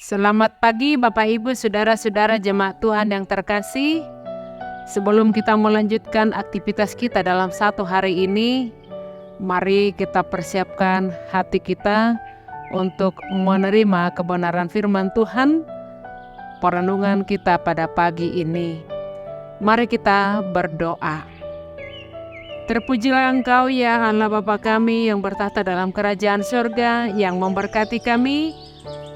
Selamat pagi Bapak Ibu Saudara-saudara jemaat Tuhan yang terkasih. Sebelum kita melanjutkan aktivitas kita dalam satu hari ini, mari kita persiapkan hati kita untuk menerima kebenaran firman Tuhan. Perenungan kita pada pagi ini, mari kita berdoa. Terpujilah Engkau ya Allah Bapa kami yang bertahta dalam kerajaan surga, yang memberkati kami,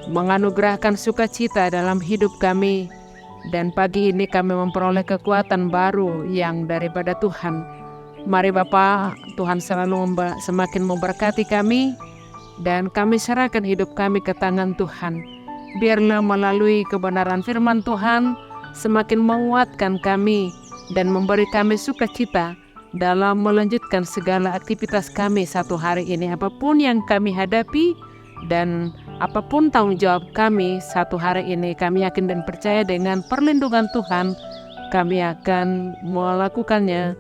menganugerahkan sukacita dalam hidup kami. Dan pagi ini kami memperoleh kekuatan baru yang daripada Tuhan. Mari Bapa, Tuhan selalu semakin memberkati kami, dan kami serahkan hidup kami ke tangan Tuhan. Biarlah melalui kebenaran firman Tuhan semakin menguatkan kami dan memberi kami sukacita dalam melanjutkan segala aktivitas kami satu hari ini, apapun yang kami hadapi dan apapun tanggung jawab kami satu hari ini. Kami yakin dan percaya dengan perlindungan Tuhan kami akan melakukannya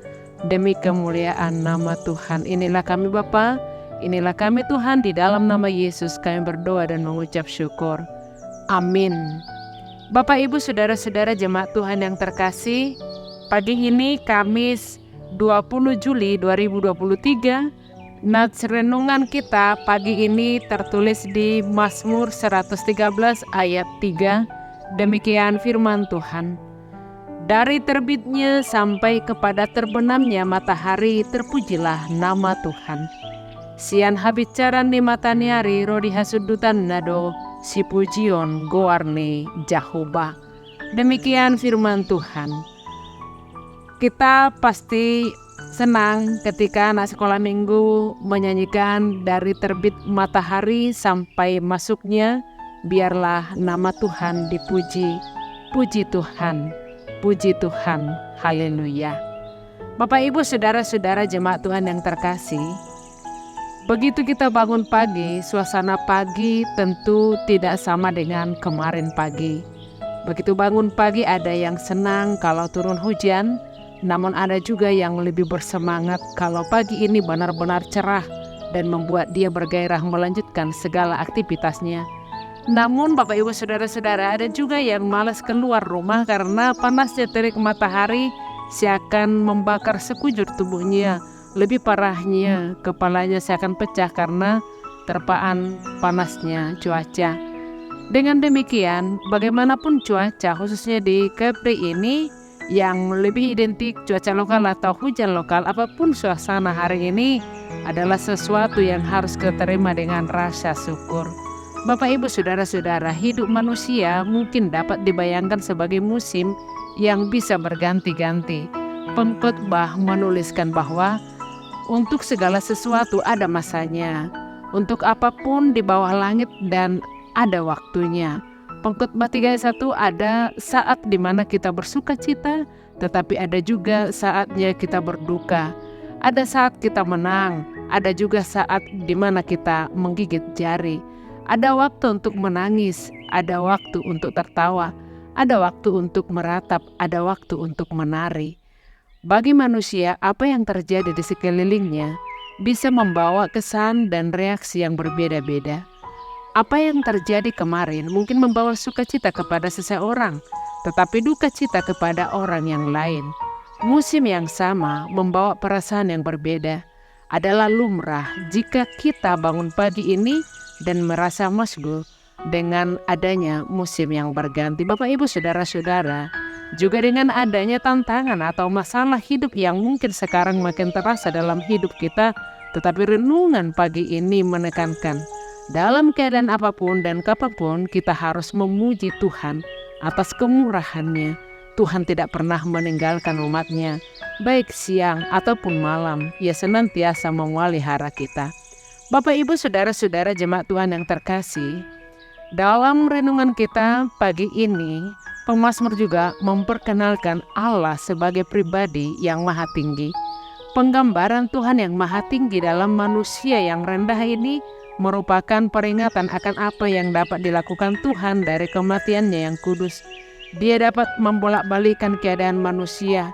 demi kemuliaan nama Tuhan. Inilah kami Bapa, inilah kami Tuhan, di dalam nama Yesus kami berdoa dan mengucap syukur. Amin. Bapak Ibu Saudara-saudara jemaat Tuhan yang terkasih, pagi ini Kamis 20 Juli 2023, nats renungan kita pagi ini tertulis di Mazmur 113 ayat 3. Demikian firman Tuhan. Dari terbitnya sampai kepada terbenamnya matahari, terpujilah nama Tuhan. Sian habicaran ni mataniari rodi hasudutan nado si pujion goarne Jahoba. Demikian firman Tuhan. Kita pasti senang ketika anak sekolah minggu menyanyikan dari terbit matahari sampai masuknya, biarlah nama Tuhan dipuji. Puji Tuhan, puji Tuhan, haleluya. Bapak Ibu Saudara-saudara jemaat Tuhan yang terkasih, begitu kita bangun pagi, suasana pagi tentu tidak sama dengan kemarin pagi. Begitu bangun pagi ada yang senang kalau turun hujan, namun ada juga yang lebih bersemangat kalau pagi ini benar-benar cerah dan membuat dia bergairah melanjutkan segala aktivitasnya. Namun Bapak Ibu Saudara-saudara, ada juga yang malas keluar rumah karena panasnya terik matahari seakan membakar sekujur tubuhnya. Lebih parahnya, kepalanya seakan pecah karena terpaan panasnya cuaca. Dengan demikian, bagaimanapun cuaca, khususnya di Kepri ini, yang lebih identik cuaca lokal atau hujan lokal, apapun suasana hari ini adalah sesuatu yang harus kita terima dengan rasa syukur. Bapak Ibu Saudara-saudara, hidup manusia mungkin dapat dibayangkan sebagai musim yang bisa berganti-ganti. Pengkhotbah menuliskan bahwa untuk segala sesuatu ada masanya, untuk apapun di bawah langit dan ada waktunya. Pengkhotbah 3:1 ada saat di mana kita bersuka cita, tetapi ada juga saatnya kita berduka. Ada saat kita menang, ada juga saat di mana kita menggigit jari. Ada waktu untuk menangis, ada waktu untuk tertawa, ada waktu untuk meratap, ada waktu untuk menari. Bagi manusia, apa yang terjadi di sekelilingnya bisa membawa kesan dan reaksi yang berbeda-beda. Apa yang terjadi kemarin mungkin membawa sukacita kepada seseorang, tetapi duka cita kepada orang yang lain. Musim yang sama membawa perasaan yang berbeda. Adalah lumrah jika kita bangun pagi ini dan merasa masgul dengan adanya musim yang berganti. Bapak Ibu Saudara-saudara, juga dengan adanya tantangan atau masalah hidup yang mungkin sekarang makin terasa dalam hidup kita, tetapi renungan pagi ini menekankan, dalam keadaan apapun dan kapanpun kita harus memuji Tuhan atas kemurahan-Nya. Tuhan tidak pernah meninggalkan umat-Nya, baik siang ataupun malam. Ia senantiasa memelihara kita. Bapak Ibu Saudara-saudara jemaat Tuhan yang terkasih, dalam renungan kita pagi ini, pemazmur juga memperkenalkan Allah sebagai pribadi yang maha tinggi. Penggambaran Tuhan yang maha tinggi dalam manusia yang rendah ini merupakan peringatan akan apa yang dapat dilakukan Tuhan dari kematian-Nya yang kudus. Dia dapat membolak-balikan keadaan manusia.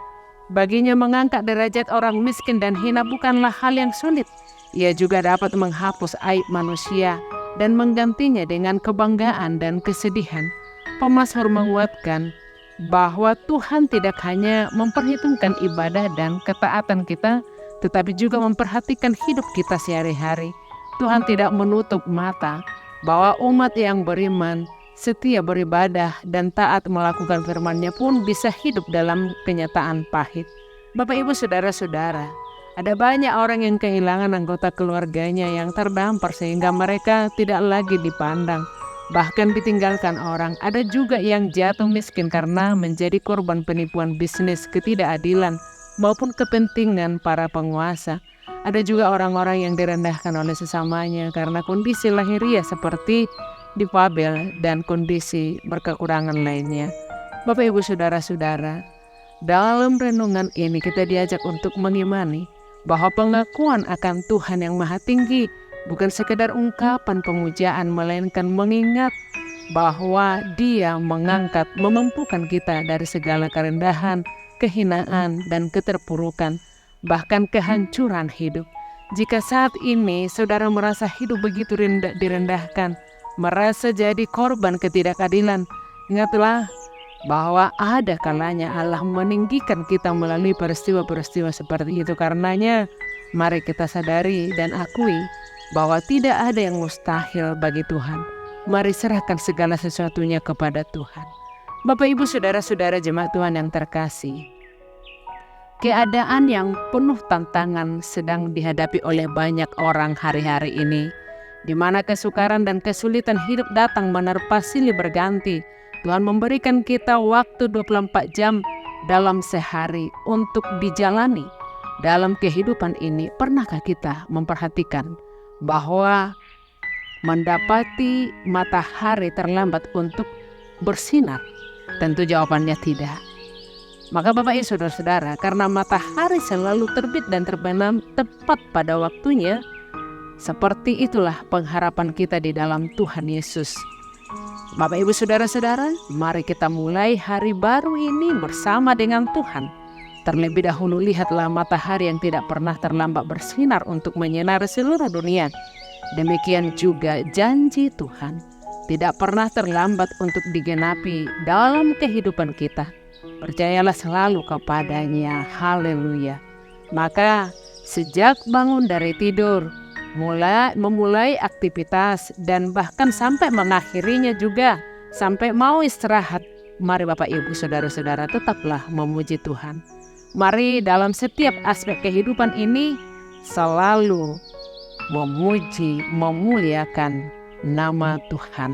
Baginya mengangkat derajat orang miskin dan hina bukanlah hal yang sulit. Ia juga dapat menghapus aib manusia dan menggantinya dengan kebanggaan dan kesedihan. Pemazmur menguatkan bahwa Tuhan tidak hanya memperhitungkan ibadah dan ketaatan kita, tetapi juga memperhatikan hidup kita sehari-hari. Tuhan tidak menutup mata bahwa umat yang beriman, setia beribadah, dan taat melakukan firman-Nya pun bisa hidup dalam kenyataan pahit. Bapak, Ibu, Saudara-saudara, ada banyak orang yang kehilangan anggota keluarganya yang terdampar sehingga mereka tidak lagi dipandang, bahkan ditinggalkan orang. Ada juga yang jatuh miskin karena menjadi korban penipuan bisnis, ketidakadilan, maupun kepentingan para penguasa. Ada juga orang-orang yang direndahkan oleh sesamanya karena kondisi lahiriah seperti difabel dan kondisi berkekurangan lainnya. Bapak, Ibu, Saudara-saudara, dalam renungan ini kita diajak untuk mengimani bahwa pengakuan akan Tuhan yang Maha Tinggi bukan sekedar ungkapan pemujaan, melainkan mengingat bahwa Dia mengangkat, memampukan kita dari segala kerendahan, kehinaan, dan keterpurukan, bahkan kehancuran hidup. Jika saat ini saudara merasa hidup begitu direndahkan, merasa jadi korban ketidakadilan, ingatlah bahwa ada kalanya Allah meninggikan kita melalui peristiwa-peristiwa seperti itu. Karenanya, mari kita sadari dan akui bahwa tidak ada yang mustahil bagi Tuhan. Mari serahkan segala sesuatunya kepada Tuhan. Bapak, Ibu, Saudara-saudara jemaat Tuhan yang terkasih, keadaan yang penuh tantangan sedang dihadapi oleh banyak orang hari-hari ini, di mana kesukaran dan kesulitan hidup datang menerpa silih berganti. Tuhan memberikan kita waktu 24 jam dalam sehari untuk dijalani dalam kehidupan ini. Pernahkah kita memperhatikan bahwa mendapati matahari terlambat untuk bersinar? Tentu jawabannya tidak. Maka Bapak, Ibu, Saudara-saudara, karena matahari selalu terbit dan terbenam tepat pada waktunya, seperti itulah pengharapan kita di dalam Tuhan Yesus. Bapak, Ibu, Saudara-saudara, mari kita mulai hari baru ini bersama dengan Tuhan. Terlebih dahulu lihatlah matahari yang tidak pernah terlambat bersinar untuk menyinari seluruh dunia. Demikian juga janji Tuhan tidak pernah terlambat untuk digenapi dalam kehidupan kita. Percayalah selalu kepadanya. Haleluya. Maka sejak bangun dari tidur, memulai aktivitas, dan bahkan sampai mengakhirinya juga, sampai mau istirahat, mari Bapak, Ibu, Saudara-saudara tetaplah memuji Tuhan. Mari dalam setiap aspek kehidupan ini selalu memuji, memuliakan nama Tuhan.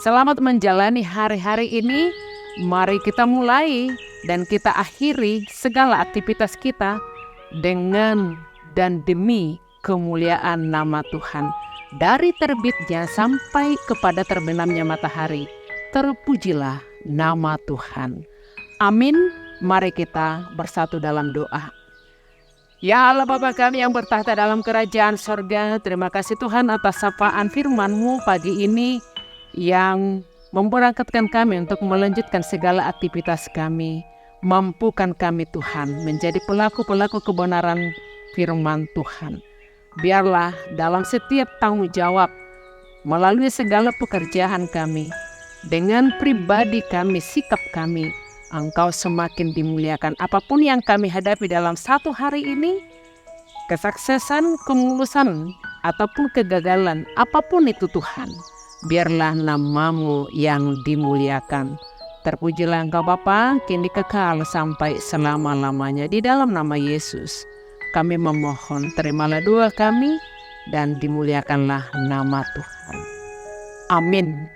Selamat menjalani hari-hari ini. Mari kita mulai dan kita akhiri segala aktivitas kita dengan dan demi kemuliaan nama Tuhan. Dari terbitnya sampai kepada terbenamnya matahari, terpujilah nama Tuhan. Amin. Mari kita bersatu dalam doa. Ya Allah Bapa kami yang bertahta dalam kerajaan sorga, terima kasih Tuhan atas sapaan firman-Mu pagi ini yang memberangkatkan kami untuk melanjutkan segala aktivitas kami. Mampukan kami Tuhan menjadi pelaku-pelaku kebenaran firman Tuhan. Biarlah dalam setiap tanggung jawab, melalui segala pekerjaan kami, dengan pribadi kami, sikap kami, Engkau semakin dimuliakan. Apapun yang kami hadapi dalam satu hari ini, kesuksesan, kemulusan, ataupun kegagalan, apapun itu Tuhan, biarlah nama-Mu yang dimuliakan. Terpujilah Engkau Bapa, kini kekal sampai selama-lamanya. Di dalam nama Yesus, kami memohon, terimalah doa kami, dan dimuliakanlah nama Tuhan. Amin.